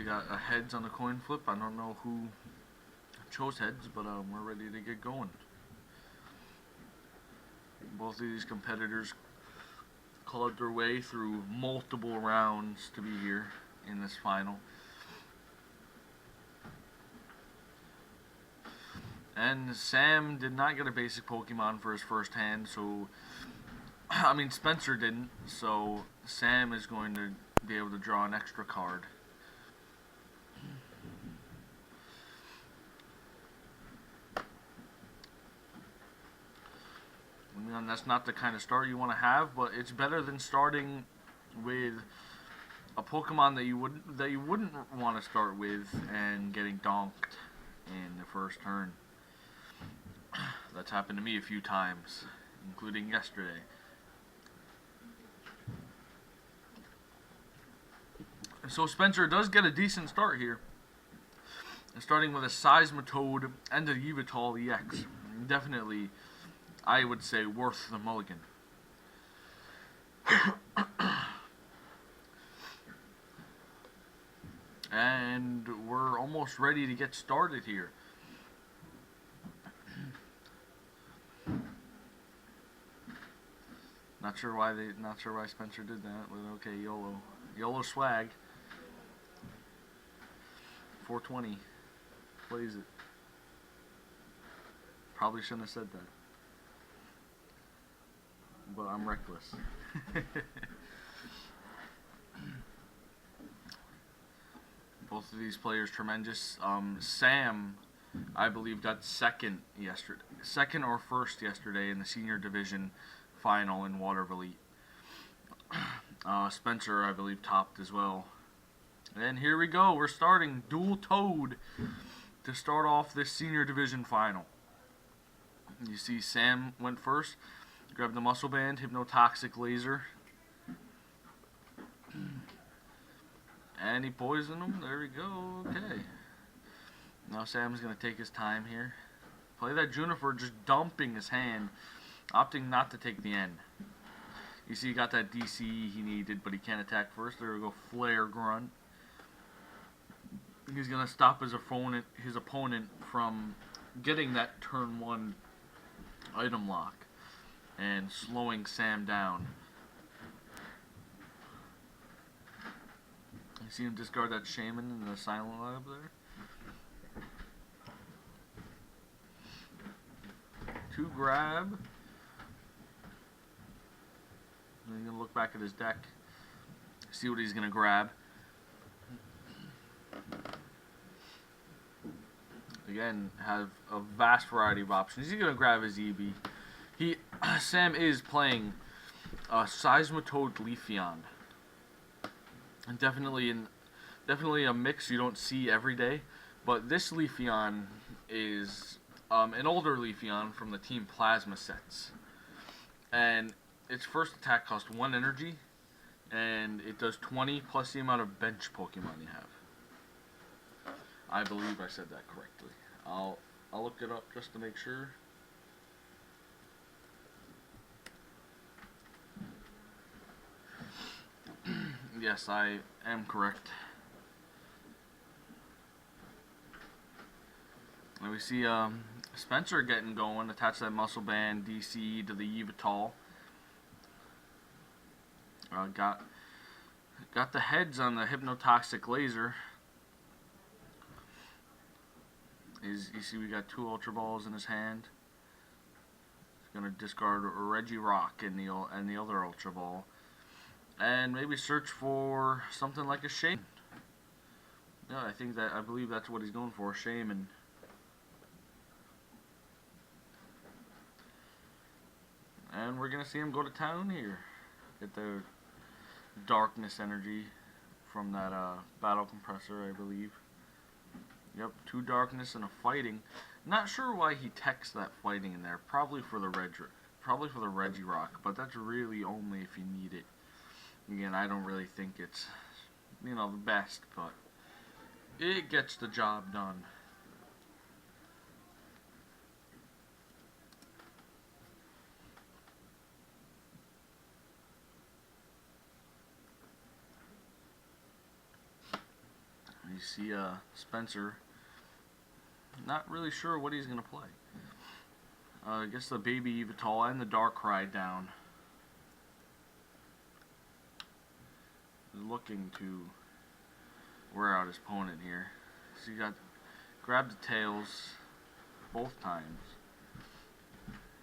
We got a heads on the coin flip. I don't know who chose heads, but we're ready to get going. Both of these competitors clawed their way through multiple rounds to be here in this final. And Sam did not get a basic Pokemon for his first hand, so I mean Spencer didn't, so Sam is going to be able to draw an extra card. I mean, that's not the kind of start you want to have, but it's better than starting with a Pokemon that you wouldn't want to start with and getting donked in the first turn. That's happened to me a few times, including yesterday. So Spencer does get a decent start here, starting with a Seismitoad and a Yveltal EX. Definitely, I would say, worth the mulligan. And we're almost ready to get started here. Not sure why Spencer did that, but okay, YOLO swag. 420. Plays it. Probably shouldn't have said that. But I'm reckless. Both of these players tremendous. Sam, I believe, got second or first yesterday in the senior division final in Water Elite. Spencer, I believe, topped as well. And here we go. We're starting Dual Toad to start off this senior division final. You see Sam went first. Grabbed the Muscle Band, Hypnotoxic Laser. And he poisoned him. There we go. Okay. Now Sam's going to take his time here. Play that Juniper, just dumping his hand. Opting not to take the end. You see he got that DC he needed, but he can't attack first. There we go. Flare Grunt. He's going to stop his opponent from getting that turn 1 item lock and slowing Sam down. You see him discard that Shaman in the Silent Lab there. 2 grab. And he's going to look back at his deck, see what he's going to grab. Again, have a vast variety of options. He's going to grab his EB. Sam is playing Seismitoad Leafeon. And definitely a mix you don't see every day. But this Leafeon is an older Leafeon from the Team Plasma sets. And its first attack costs 1 energy, and it does 20 plus the amount of bench Pokemon you have. I believe I said that correctly. I'll look it up just to make sure. Yes, I am correct. And we see Spencer getting going, attach that Muscle Band, DC to the Yveltal. Got the heads on the Hypnotoxic Laser. You see we got 2 Ultra Balls in his hand. He's going to discard a Regirock and the other Ultra Ball. And maybe search for something like a Shaman. Yeah, I believe that's what he's going for, Shaman. And we're going to see him go to town here. Get the darkness energy from that battle compressor, I believe. Yep, 2 darkness and a fighting. Not sure why he texts that fighting in there. Probably for the Regirock, but that's really only if you need it. Again, I don't really think it's, the best, but it gets the job done. You see Spencer not really sure what he's going to play. I guess the baby Evital and the Darkrai down. Looking to wear out his opponent here. So you got grabbed the tails both times.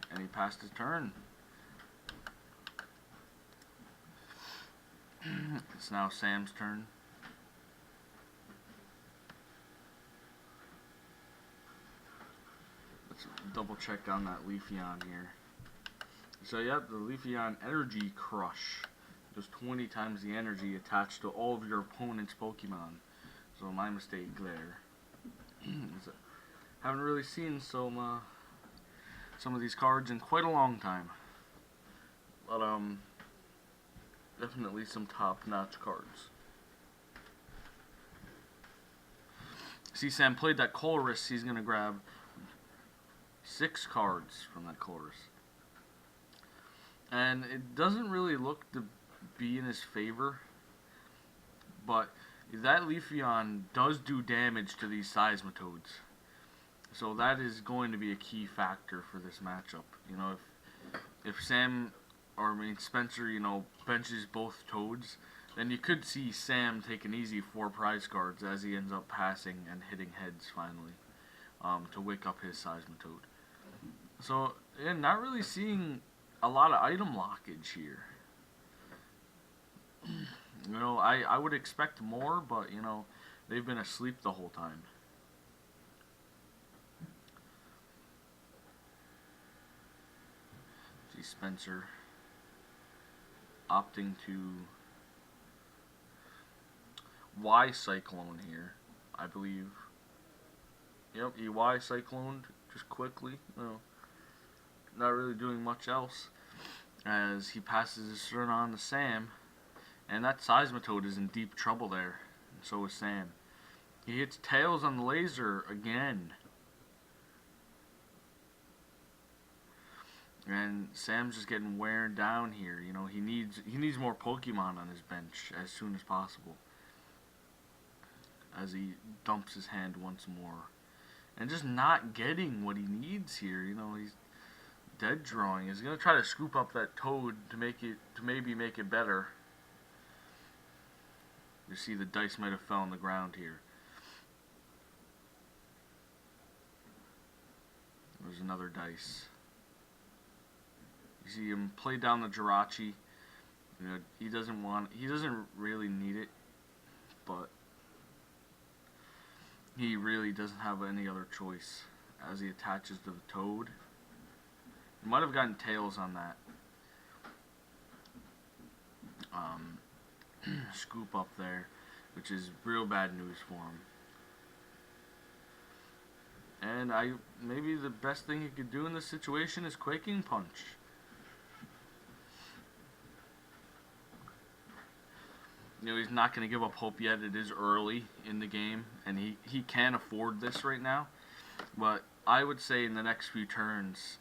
And he passed his turn. It's now Sam's turn. Let's double check on that Leafeon here. So yeah, the Leafeon Energy Crush does 20 times the energy attached to all of your opponent's Pokemon. So my mistake there. Haven't really seen some of these cards in quite a long time. But definitely some top-notch cards. See, Sam played that Colress. He's gonna grab 6 cards from that Colress. And it doesn't really look to be in his favor, but that Leafeon does do damage to these Seismitoads. So that is going to be a key factor for this matchup. You know, if Sam, or I mean Spencer, you know, benches both Toads, then you could see Sam take an easy 4 prize cards as he ends up passing and hitting heads finally, to wake up his Seismitoad. So, yeah, not really seeing a lot of item lockage here. You know, I would expect more, but, you know, they've been asleep the whole time. See Spencer opting to Y Cyclone here, I believe. Yep, he Y Cycloned just quickly. You know, not really doing much else as he passes his turn on to Sam. And that Seismitoad is in deep trouble there. And so is Sam. He hits Tails on the laser again. And Sam's just getting wearing down here. You know, he needs more Pokemon on his bench as soon as possible. As he dumps his hand once more. And just not getting what he needs here. You know, he's dead drawing. He's gonna try to scoop up that Toad to maybe make it better. You see the dice might have fell on the ground here. There's another dice. You see him play down the Jirachi. You know, he doesn't really need it, but he really doesn't have any other choice as he attaches to the Toad. He might have gotten Tails on that. Scoop up there, which is real bad news for him. And maybe the best thing he could do in this situation is Quaking Punch. You know, he's not going to give up hope yet. It is early in the game, and he can afford this right now. But I would say in the next few turns,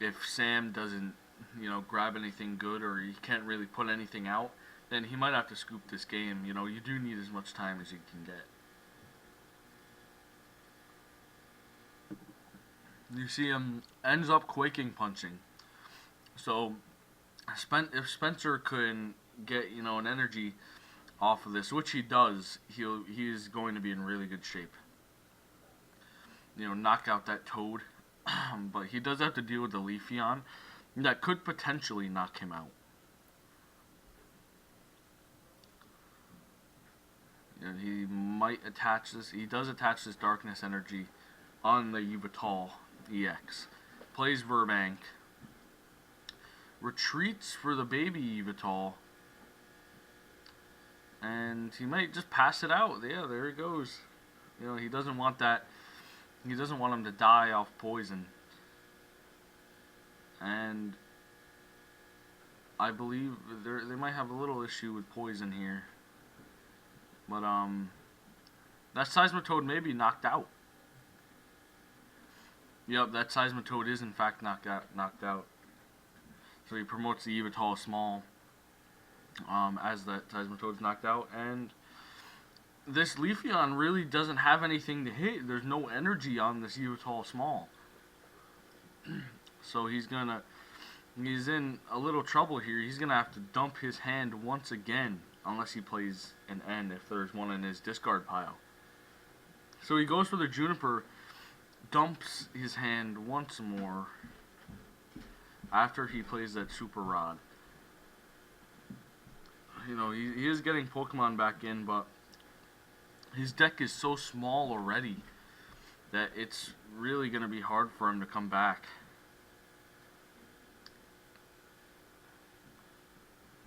if Sam doesn't, you know, grab anything good or he can't really put anything out, then he might have to scoop this game. You know, you do need as much time as you can get. You see him ends up Quaking Punching. So, if Spencer could get, you know, an energy off of this, which he does, he is going to be in really good shape. You know, knock out that Toad. But he does have to deal with the Leafeon that could potentially knock him out. And he might attach this. He does attach this Darkness Energy on the Yveltal EX. Plays Verbank. Retreats for the baby Yveltal. And he might just pass it out. Yeah, there he goes. You know, he doesn't want that. He doesn't want him to die off poison. And I believe they might have a little issue with poison here. But, that Seismitoad may be knocked out. Yep, that Seismitoad is in fact knocked out. So he promotes the Yveltal small, as that Seismitoad's knocked out. And this Leafeon really doesn't have anything to hit. There's no energy on this Yveltal Small. So he's in a little trouble here. He's gonna have to dump his hand once again, unless he plays an N if there's one in his discard pile. So he goes for the Juniper, dumps his hand once more after he plays that Super Rod. You know, he is getting Pokemon back in, but his deck is so small already that it's really going to be hard for him to come back.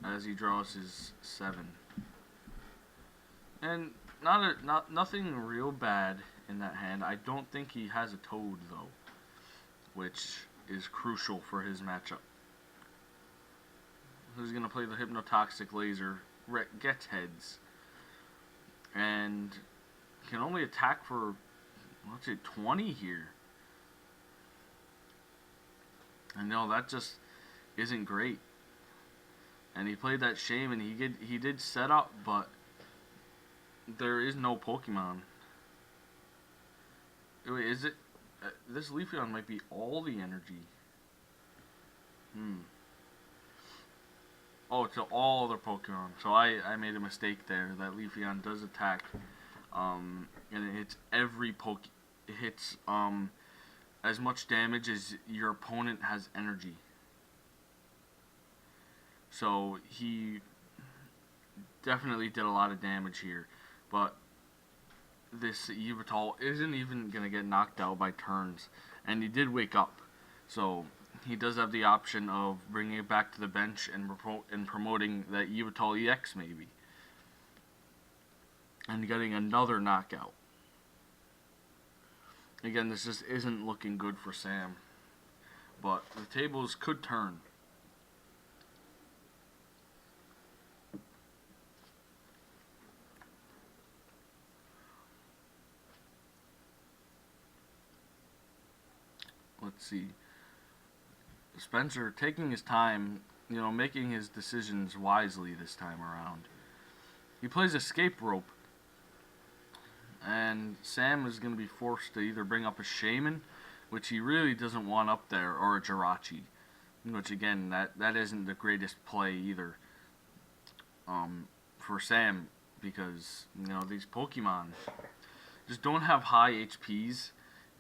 As he draws his 7. And nothing real bad in that hand. I don't think he has a Toad though, which is crucial for his matchup. He's going to play the Hypnotoxic Laser, gets heads, and can only attack for, let's say, 20 here. And no, that just isn't great. And he played that Shame, and he did set up, but there is no Pokemon. Wait, is it? This Leafeon might be all the energy. Oh, to all other Pokemon. So I made a mistake there. That Leafeon does attack, and it hits every It hits as much damage as your opponent has energy. So he definitely did a lot of damage here, but this Yveltal isn't even gonna get knocked out by turns, and he did wake up. So he does have the option of bringing it back to the bench and promoting that Yveltal EX maybe. And getting another knockout. Again, this just isn't looking good for Sam. But the tables could turn. Let's see. Spencer taking his time, making his decisions wisely this time around. He plays Escape Rope. And Sam is going to be forced to either bring up a Shaman, which he really doesn't want up there, or a Jirachi. Which, again, that isn't the greatest play either for Sam, because, these Pokemon just don't have high HPs,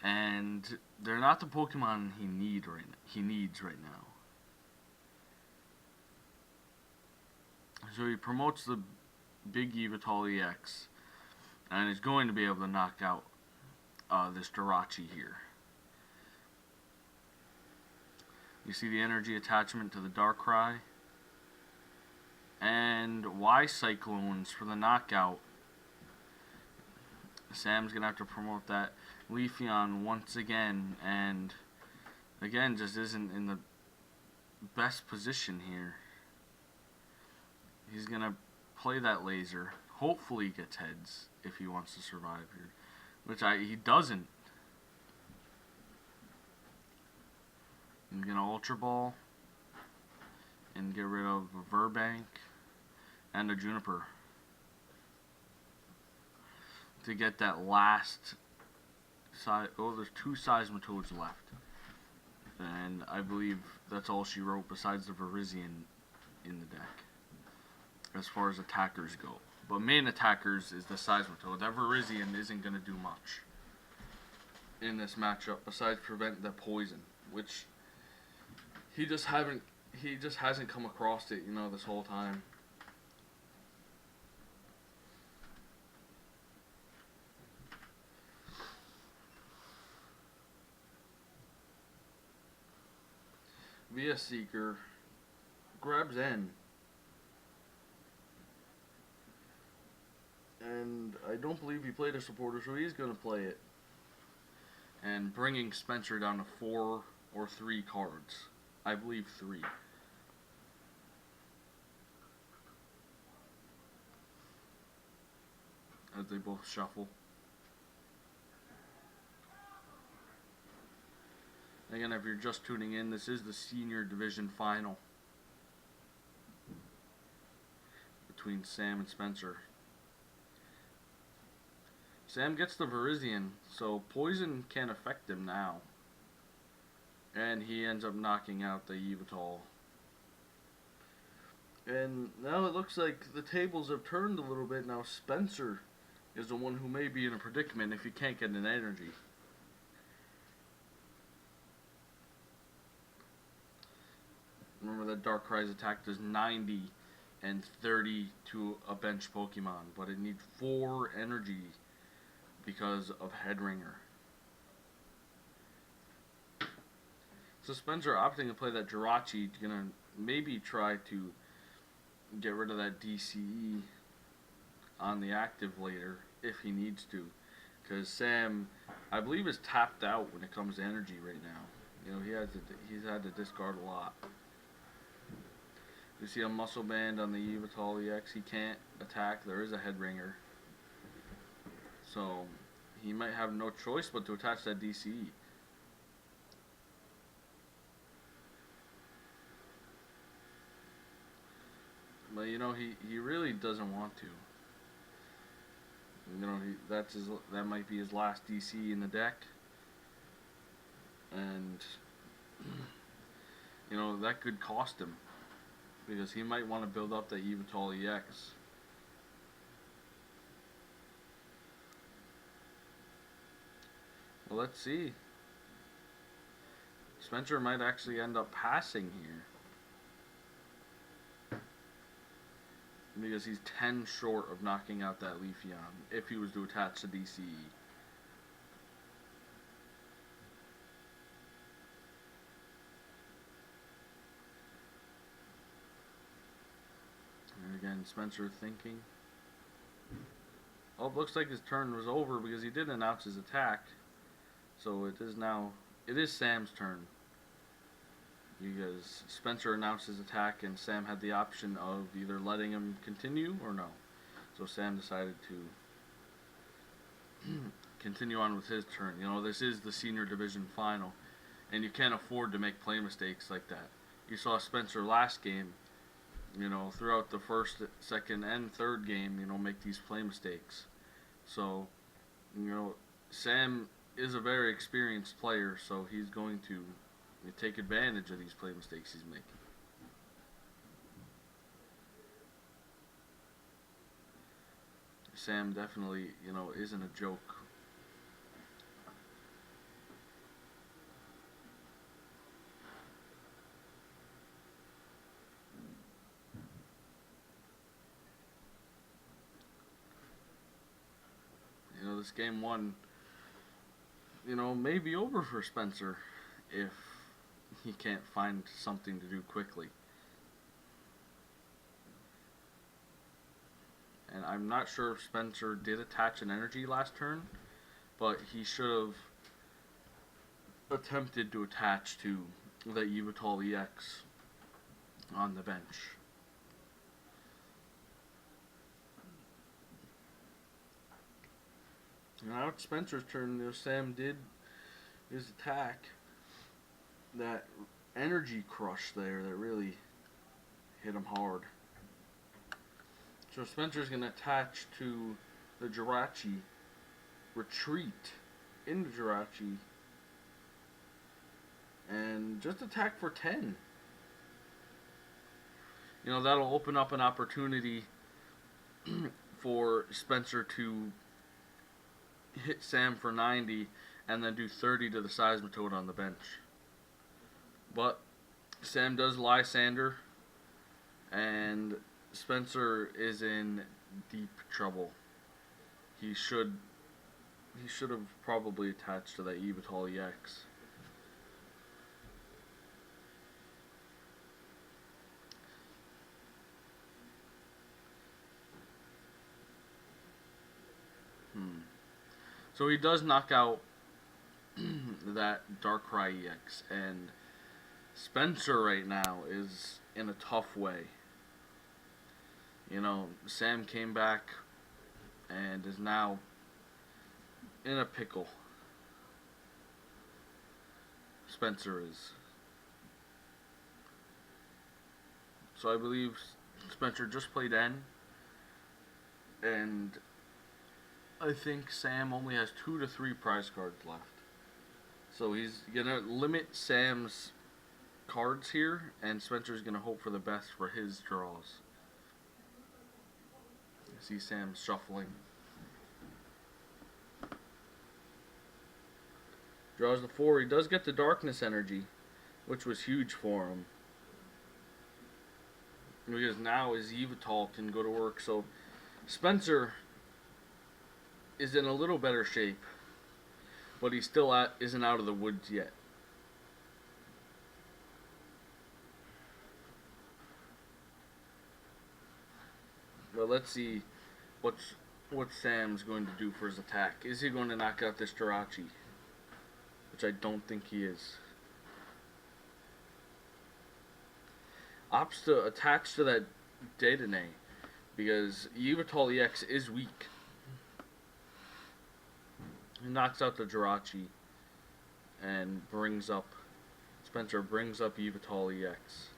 and they're not the Pokemon he needs right now. So he promotes the big Yveltal EX, and is going to be able to knock out this Jirachi here. You see the energy attachment to the Darkrai, and Y Cyclones for the knockout. Sam's gonna have to promote that Leafeon once again, and again just isn't in the best position here. He's gonna play that Laser. Hopefully he gets heads if he wants to survive here, which he doesn't. He's gonna Ultra Ball and get rid of a Verbank and a Juniper to get that last size. Oh, there's 2 Seismitoads left, and I believe that's all she wrote besides the Virizion in the deck as far as attackers go. But main attackers is the Seismitoad. That Virizion isn't going to do much in this matchup besides prevent the poison, which he just hasn't come across it, this whole time. Via Seeker grabs N. And I don't believe he played a supporter, so he's going to play it. And bringing Spencer down to 4 or 3 cards. I believe 3. As they both shuffle. Again, if you're just tuning in, this is the Senior Division Final between Sam and Spencer. Sam gets the Verizian, so poison can't affect him now. And he ends up knocking out the Yveltal. And now it looks like the tables have turned a little bit. Now Spencer is the one who may be in a predicament if he can't get an energy. Remember that Darkrai's attack does 90 and 30 to a bench Pokemon, but it needs 4 energy because of Headringer. So Spencer opting to play that Jirachi, gonna maybe try to get rid of that DCE on the active later if he needs to, because Sam, I believe, is tapped out when it comes to energy right now. You know, he's had to discard a lot. You see a Muscle Band on the Yveltal EX. He can't attack. There is a Headringer, so he might have no choice but to attach that DCE. But you know, he really doesn't want to. You know, that might be his last DC in the deck, and you know that could cost him because he might want to build up that Yveltal EX. Well, let's see. Spencer might actually end up passing here, because he's 10 short of knocking out that Leafeon if he was to attach the DCE. And again, Spencer thinking. Oh, it looks like his turn was over because he did announce his attack. So it is Sam's turn. Because Spencer announced his attack and Sam had the option of either letting him continue or no. So Sam decided to continue on with his turn. You know, this is the senior division final, and you can't afford to make play mistakes like that. You saw Spencer last game, you know, throughout the first, second, and third game, you know, make these play mistakes. So, you know, Sam is a very experienced player, so he's going to take advantage of these play mistakes he's making. Sam definitely, you know, isn't a joke. You know, this game one, you know, may be over for Spencer if he can't find something to do quickly. And I'm not sure if Spencer did attach an energy last turn, but he should have attempted to attach to the Yveltal EX on the bench. Now it's Spencer's turn. You know, Sam did his attack. That energy crush there that really hit him hard. So Spencer's going to attach to the Jirachi, retreat into Jirachi, and just attack for 10. You know, that'll open up an opportunity for Spencer to hit Sam for 90 and then do 30 to the Seismitoad on the bench. But Sam does Lysander, and Spencer is in deep trouble. He should have probably attached to that Yveltal EX. So he does knock out that Darkrai EX, and Spencer right now is in a tough way. You know, Sam came back and is now in a pickle. Spencer is. So I believe Spencer just played N, and I think Sam only has 2 to 3 prize cards left. So he's gonna limit Sam's cards here, and Spencer's gonna hope for the best for his draws. I see Sam shuffling. Draws the 4. He does get the darkness energy, which was huge for him. Because now his Yveltal can go to work. So Spencer is in a little better shape, but he still isn't out of the woods yet. But let's see what Sam's going to do for his attack. Is he going to knock out this Jirachi? Which I don't think he is. Opts to attach to that Dedenne because Yveltal EX is weak. He knocks out the Jirachi and Spencer brings up Yveltal EX.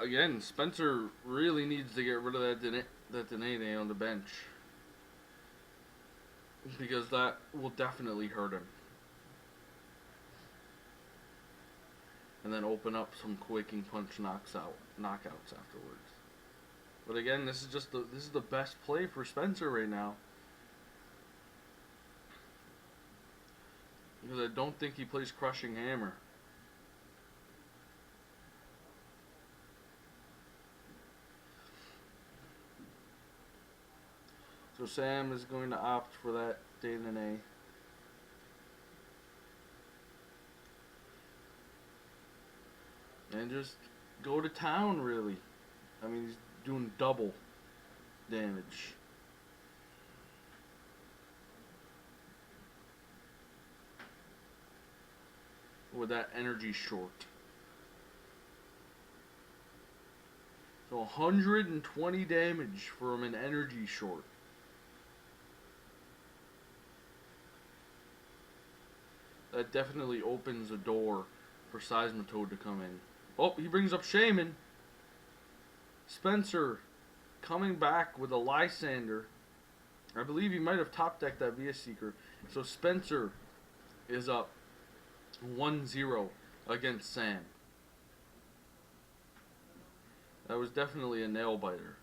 Again, Spencer really needs to get rid of that Dedenne on the bench, because that will definitely hurt him. And then open up some Quaking Punch knockouts afterwards. But again, this is the best play for Spencer right now, because I don't think he plays Crushing Hammer. So Sam is going to opt for that Dedenne. And just go to town, really. I mean, he's doing double damage. With that energy short. So 120 damage from an energy short. That definitely opens a door for Seismitoad to come in. Oh, he brings up Shaman. Spencer coming back with a Lysander. I believe he might have top decked that VS Seeker. So Spencer is up 1-0 against Sam. That was definitely a nail biter.